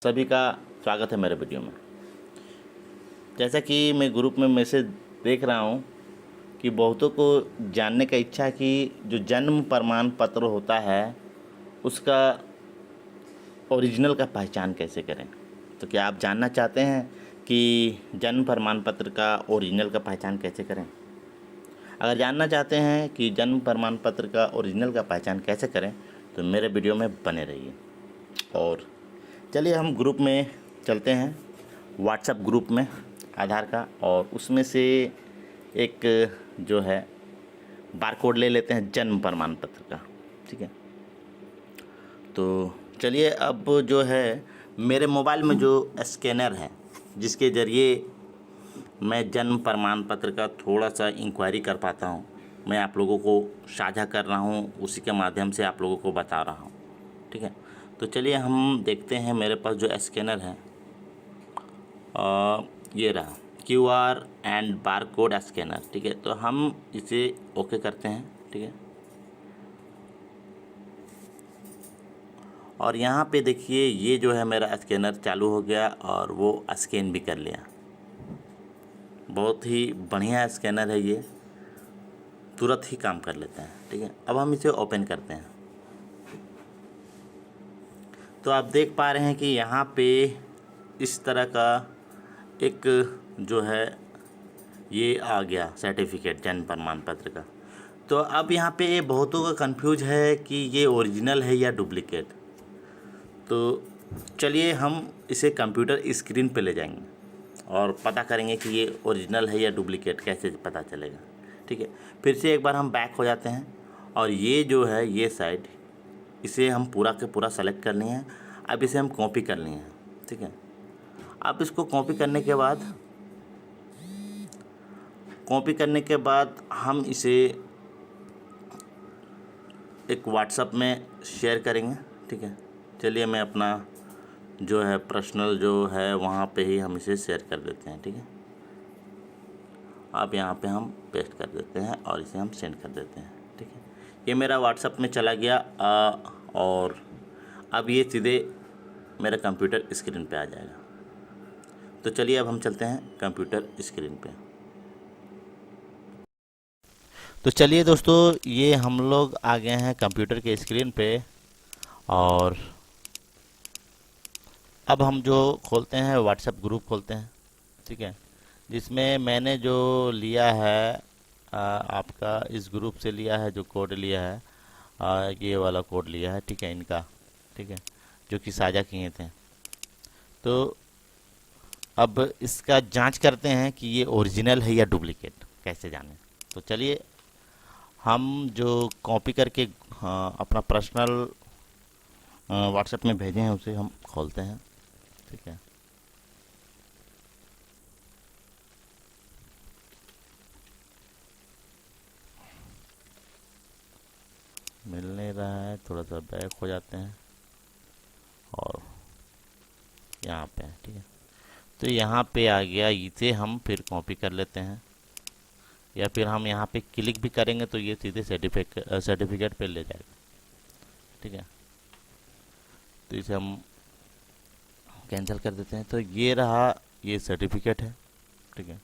सभी का स्वागत है मेरे वीडियो में। जैसा कि मैं ग्रुप में मैसेज देख रहा हूँ कि बहुतों को जानने का इच्छा है कि जो जन्म प्रमाण पत्र होता है उसका ओरिजिनल का पहचान कैसे करें। तो क्या आप जानना चाहते हैं कि जन्म प्रमाण पत्र का ओरिजिनल का पहचान कैसे करें? अगर जानना चाहते हैं कि जन्म प्रमाण पत्र का ओरिजिनल का पहचान कैसे करें तो मेरे वीडियो में बने रहिए। और चलिए हम ग्रुप में चलते हैं, व्हाट्सएप ग्रुप में आधार का, और उसमें से एक जो है बारकोड ले लेते हैं जन्म प्रमाण पत्र का। ठीक है, तो चलिए अब जो है मेरे मोबाइल में जो स्कैनर है जिसके ज़रिए मैं जन्म प्रमाण पत्र का थोड़ा सा इंक्वायरी कर पाता हूँ, मैं आप लोगों को साझा कर रहा हूँ, उसी के माध्यम से आप लोगों को बता रहा हूँ। ठीक है, तो चलिए हम देखते हैं मेरे पास जो स्कैनर है ये रहा QR एंड बारकोड स्कैनर। ठीक है, तो हम इसे ओके करते हैं। ठीक है, और यहाँ पे देखिए ये जो है मेरा स्कैनर चालू हो गया और वो स्कैन भी कर लिया। बहुत ही बढ़िया स्कैनर है ये, तुरंत ही काम कर लेता है। ठीक है, अब हम इसे ओपन करते हैं तो आप देख पा रहे हैं कि यहाँ पे इस तरह का एक जो है ये आ गया सर्टिफिकेट जन्म प्रमाण पत्र का। तो अब यहाँ पे ये बहुतों का कंफ्यूज है कि ये ओरिजिनल है या डुप्लीकेट। तो चलिए हम इसे कंप्यूटर स्क्रीन पे ले जाएंगे और पता करेंगे कि ये ओरिजिनल है या डुप्लीकेट, कैसे पता चलेगा। ठीक है, फिर से एक बार हम बैक हो जाते हैं और ये जो है ये साइड, इसे हम पूरा के पूरा सेलेक्ट कर लिए हैं। अब इसे हम कॉपी कर लिए हैं। ठीक है, अब इसको कॉपी करने के बाद हम इसे एक व्हाट्सएप में शेयर करेंगे। ठीक है, चलिए मैं अपना जो है पर्सनल जो है वहाँ पे ही हम इसे शेयर कर देते हैं। ठीक है, अब यहाँ पे हम पेस्ट कर देते हैं और इसे हम सेंड कर देते हैं। ठीक है, ये मेरा व्हाट्सएप में चला गया और अब ये सीधे मेरे कंप्यूटर स्क्रीन पे आ जाएगा। तो चलिए अब हम चलते हैं कंप्यूटर स्क्रीन पे। तो चलिए दोस्तों, ये हम लोग आ गए हैं कंप्यूटर के स्क्रीन पे और अब हम जो खोलते हैं व्हाट्सएप ग्रुप खोलते हैं। ठीक है, जिसमें मैंने जो लिया है आपका इस ग्रुप से लिया है, जो कोड लिया है ये वाला कोड लिया है। ठीक है, इनका, ठीक है, जो कि साझा किए थे। तो अब इसका जांच करते हैं कि ये ओरिजिनल है या डुप्लीकेट, कैसे जानें। तो चलिए हम जो कॉपी करके अपना पर्सनल व्हाट्सएप में भेजे हैं उसे हम खोलते हैं। ठीक है, मिल नहीं रहा है, थोड़ा सा बैक हो जाते हैं और यहाँ पे है। ठीक है, तो यहाँ पे आ गया, इसे हम फिर कॉपी कर लेते हैं या फिर हम यहाँ पे क्लिक भी करेंगे तो ये सीधे सर्टिफिकेट पे ले जाएगा। ठीक है, तो इसे हम कैंसिल कर देते हैं। तो ये रहा, ये सर्टिफिकेट है। ठीक है,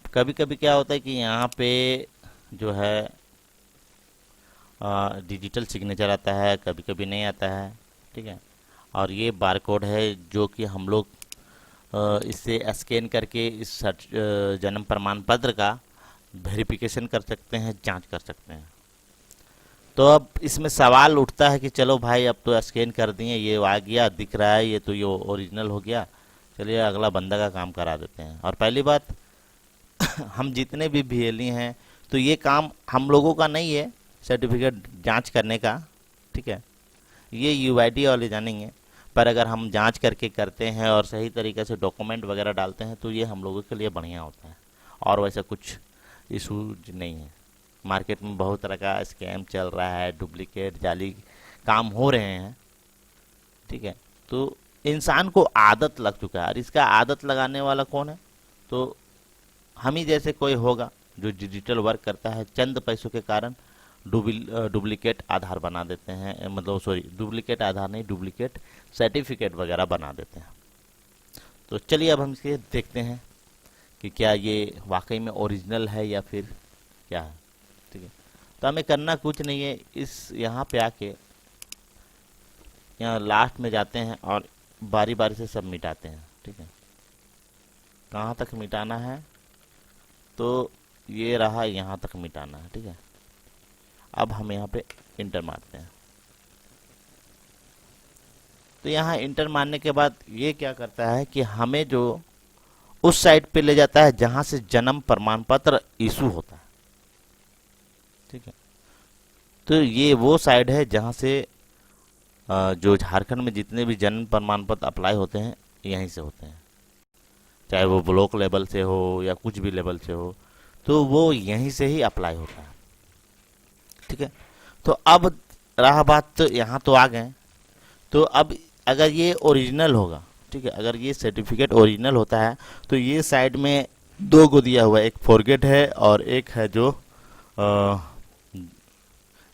कभी कभी क्या होता है कि यहाँ पे जो है डिजिटल सिग्नेचर आता है, कभी कभी नहीं आता है। ठीक है, और ये बारकोड है जो कि हम लोग इससे स्कैन करके इस जन्म प्रमाण पत्र का वेरिफिकेशन कर सकते हैं, जांच कर सकते हैं। तो अब इसमें सवाल उठता है कि चलो भाई अब तो स्कैन कर दिए, ये आ गया, दिख रहा है, ये तो ये ओरिजिनल हो गया, चलिए अगला बंदा का काम करा देते हैं। और पहली बात हम जितने भी VLE हैं तो ये काम हम लोगों का नहीं है सर्टिफिकेट जांच करने का। ठीक है, ये UID वाले जानेंगे, पर अगर हम जांच करके करते हैं और सही तरीके से डॉक्यूमेंट वगैरह डालते हैं तो ये हम लोगों के लिए बढ़िया होता है और वैसा कुछ इशू नहीं है। मार्केट में बहुत तरह का स्कैम चल रहा है, डुप्लीकेट जाली काम हो रहे हैं। ठीक है, तो इंसान को आदत लग चुका है और इसका आदत लगाने वाला कौन है? तो हम ही जैसे कोई होगा जो डिजिटल वर्क करता है, चंद पैसों के कारण डुप्लीकेट आधार बना देते हैं, मतलब सॉरी डुप्लीकेट आधार नहीं, डुप्लीकेट सर्टिफिकेट वगैरह बना देते हैं। तो चलिए अब हम इसे देखते हैं कि क्या ये वाकई में ओरिजिनल है या फिर क्या है। ठीक है, तो हमें करना कुछ नहीं है, इस यहाँ पे आके यहाँ लास्ट में जाते हैं और बारी बारी से सब मिटाते हैं। ठीक है, कहाँ तक मिटाना है, तो ये रहा, यहाँ तक मिटाना है। ठीक है, अब हम यहाँ पे इंटर मारते हैं। तो यहाँ इंटर मारने के बाद ये क्या करता है कि हमें जो उस साइट पे ले जाता है जहाँ से जन्म प्रमाण पत्र इशू होता है। ठीक है, तो ये वो साइट है जहाँ से जो झारखंड में जितने भी जन्म प्रमाण पत्र अप्लाई होते हैं यहीं से होते हैं, चाहे वो ब्लॉक लेवल से हो या कुछ भी लेवल से हो, तो वो यहीं से ही अप्लाई होता है। ठीक है, तो अब रहा बात, तो यहाँ तो आ गए, तो अब अगर ये ओरिजिनल होगा, ठीक है, अगर ये सर्टिफिकेट ओरिजिनल होता है तो ये साइड में दो को दिया हुआ है, एक फॉरगेट है और एक है जो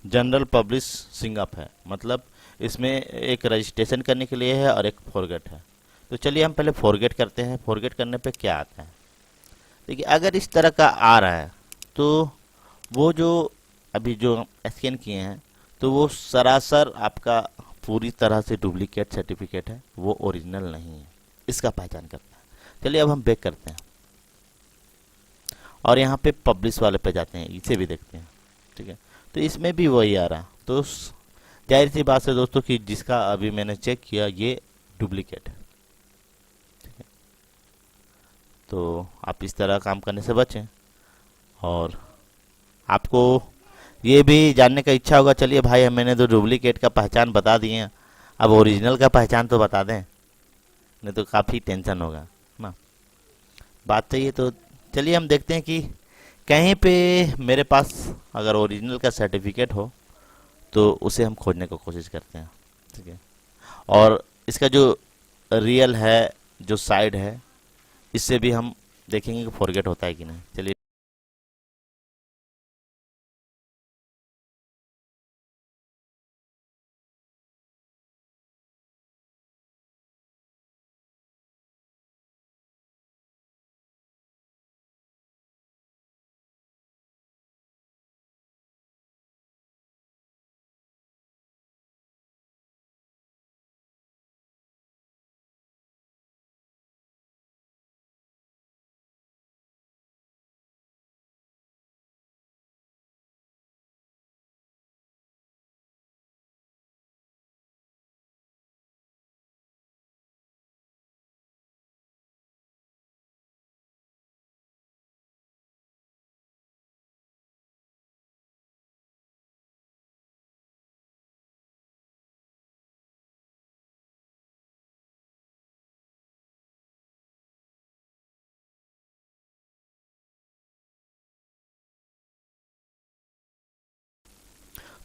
जनरल पब्लिशिंग अप है, मतलब इसमें एक रजिस्ट्रेशन करने के लिए है और एक फॉरगेट है। तो चलिए हम पहले फॉरगेट करते हैं। फॉरगेट करने पे क्या आता है, देखिए अगर इस तरह का आ रहा है तो वो जो अभी जो स्कैन किए हैं तो वो सरासर आपका पूरी तरह से डुप्लीकेट सर्टिफिकेट है, वो ओरिजिनल नहीं है, इसका पहचान करता है। चलिए अब हम बैक करते हैं और यहाँ पे पब्लिश वाले पे जाते हैं, इसे भी देखते हैं। ठीक है, तो इसमें भी वही आ रहा, तो जाहिर सी बात है दोस्तों कि जिसका अभी मैंने चेक किया ये डुप्लीकेट है। ठीक है, तो आप इस तरह काम करने से बचें। और आपको ये भी जानने का इच्छा होगा, चलिए भाई मैंने तो डुप्लीकेट का पहचान बता दिए हैं, अब ओरिजिनल का पहचान तो बता दें, नहीं तो काफ़ी टेंशन होगा ना। बात तो ये, तो चलिए हम देखते हैं कि कहीं पे मेरे पास अगर ओरिजिनल का सर्टिफिकेट हो तो उसे हम खोजने की कोशिश करते हैं। ठीक है, और इसका जो रियल है, जो साइड है, इससे भी हम देखेंगे कि फॉरगेट होता है कि नहीं। चलिए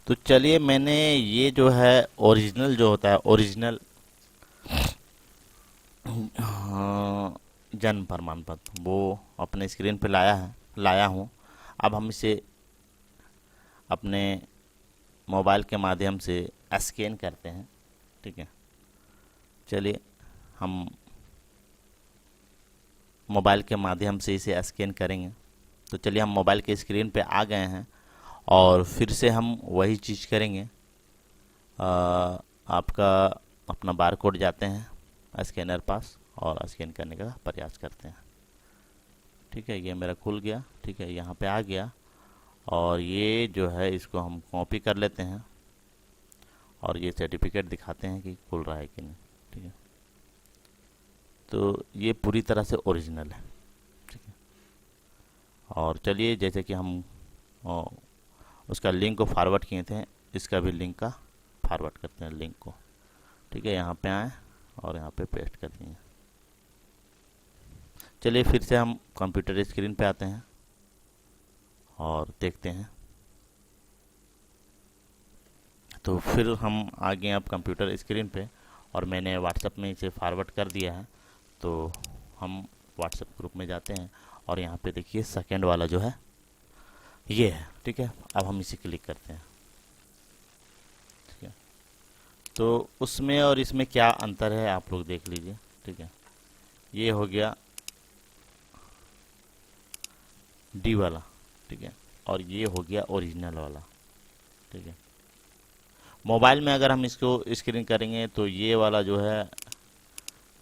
तो चलिए मैंने ये जो है ओरिजिनल जो होता है, ओरिजिनल जन्म प्रमाण पत्र वो अपने स्क्रीन पे लाया हूँ। अब हम इसे अपने मोबाइल के माध्यम से स्कैन करते हैं। ठीक है, चलिए हम मोबाइल के माध्यम से इसे स्कैन करेंगे। तो चलिए हम मोबाइल के स्क्रीन पे आ गए हैं और फिर से हम वही चीज़ करेंगे। आपका अपना बार कोड जाते हैं स्कैनर पास और स्कैन करने का प्रयास करते हैं। ठीक है, ये मेरा खुल गया। ठीक है, यहाँ पे आ गया और ये जो है इसको हम कॉपी कर लेते हैं और ये सर्टिफिकेट दिखाते हैं कि खुल रहा है कि नहीं। ठीक है, तो ये पूरी तरह से ओरिजिनल है। ठीक है, और चलिए जैसे कि हम उसका लिंक को फॉरवर्ड किए थे, इसका भी लिंक का फॉरवर्ड करते हैं लिंक को। ठीक है, यहाँ पे आए और यहाँ पे पेस्ट कर दिए। चलिए फिर से हम कंप्यूटर स्क्रीन पे आते हैं और देखते हैं। तो फिर हम आ गए अब कंप्यूटर स्क्रीन पे और मैंने व्हाट्सएप में इसे फॉरवर्ड कर दिया है। तो हम व्हाट्सएप ग्रुप में जाते हैं और यहाँ पे देखिए सेकेंड वाला जो है ये है, ठीक है। अब हम इसे क्लिक करते हैं, ठीक है। तो उसमें और इसमें क्या अंतर है आप लोग देख लीजिए, ठीक है। ये हो गया डी वाला, ठीक है, और ये हो गया ओरिजिनल वाला, ठीक है। मोबाइल में अगर हम इसको स्क्रीन करेंगे तो ये वाला जो है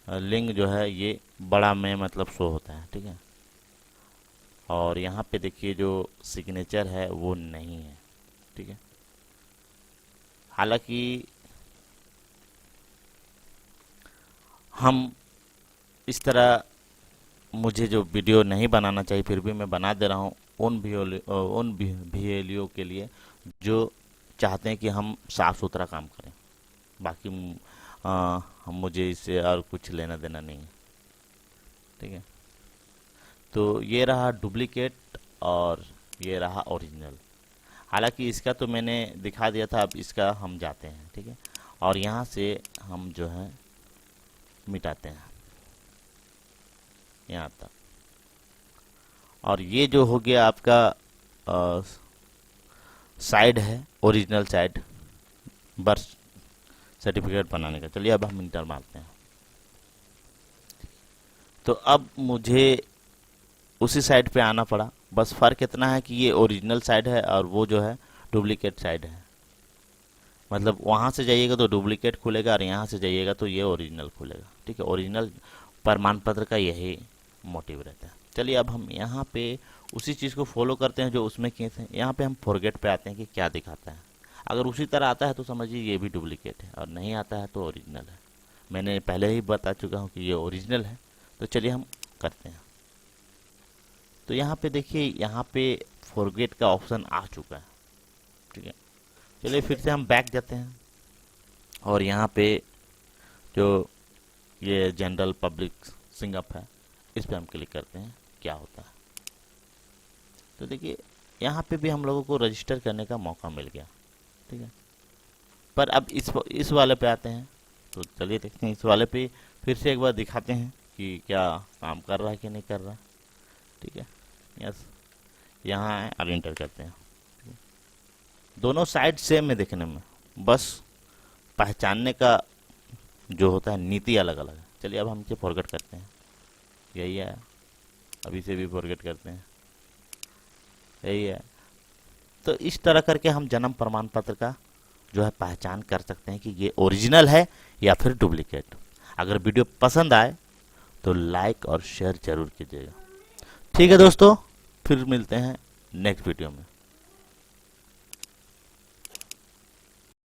लिंक जो है ये बड़ा में मतलब शो होता है, ठीक है। और यहाँ पे देखिए जो सिग्नेचर है वो नहीं है, ठीक है। हालांकि हम इस तरह, मुझे जो वीडियो नहीं बनाना चाहिए फिर भी मैं बना दे रहा हूँ उन भिएलियों के लिए जो चाहते हैं कि हम साफ़ सुथरा काम करें। बाकी हम मुझे इससे और कुछ लेना देना नहीं है, ठीक है। तो ये रहा डुप्लीकेट और ये रहा ओरिजिनल। हालांकि इसका तो मैंने दिखा दिया था, अब इसका हम जाते हैं, ठीक है। और यहाँ से हम जो है मिटाते हैं यहाँ तक। और ये जो हो गया आपका साइड है, ओरिजिनल साइड बर्थ सर्टिफिकेट बनाने का। चलिए अब हम इंटर मारते हैं। तो अब मुझे उसी साइड पे आना पड़ा, बस फ़र्क इतना है कि ये ओरिजिनल साइड है और वो जो है डुप्लीकेट साइड है। मतलब वहाँ से जाइएगा तो डुप्लीकेट खुलेगा और यहाँ से जाइएगा तो ये ओरिजिनल खुलेगा, ठीक है। ओरिजिनल प्रमाण पत्र का यही मोटिव रहता है। चलिए अब हम यहाँ पे उसी चीज़ को फॉलो करते हैं जो उसमें किए थे। यहाँ पे हम फॉरगेट पे आते हैं कि क्या दिखाता है। अगर उसी तरह आता है तो समझिए ये भी डुप्लीकेट है, और नहीं आता है तो ओरिजिनल है। मैंने पहले ही बता चुका हूँ कि ये ओरिजिनल है। तो चलिए हम करते हैं। तो यहाँ पे देखिए, यहाँ पे फॉरगेट का ऑप्शन आ चुका है, ठीक है। चलिए फिर से हम बैक जाते हैं और यहाँ पे जो ये जनरल पब्लिक सिंगअप है इस पर हम क्लिक करते हैं, क्या होता है। तो देखिए यहाँ पे भी हम लोगों को रजिस्टर करने का मौका मिल गया, ठीक है। पर अब इस वाले पे आते हैं। तो चलिए देखते हैं इस वाले पे फिर से एक बार दिखाते हैं कि क्या काम कर रहा है कि नहीं कर रहा, ठीक है। यस, यहाँ है, अब इंटर करते हैं। दोनों साइड सेम है देखने में, बस पहचानने का जो होता है नीति अलग अलग है। चलिए अब हम इसे फॉरगेट करते हैं, यही है। अभी से भी फॉरगेट करते हैं, यही है। तो इस तरह करके हम जन्म प्रमाण पत्र का जो है पहचान कर सकते हैं कि ये ओरिजिनल है या फिर डुप्लीकेट। अगर वीडियो पसंद आए तो लाइक और शेयर जरूर कीजिएगा, ठीक है दोस्तों। फिर मिलते हैं नेक्स्ट वीडियो में।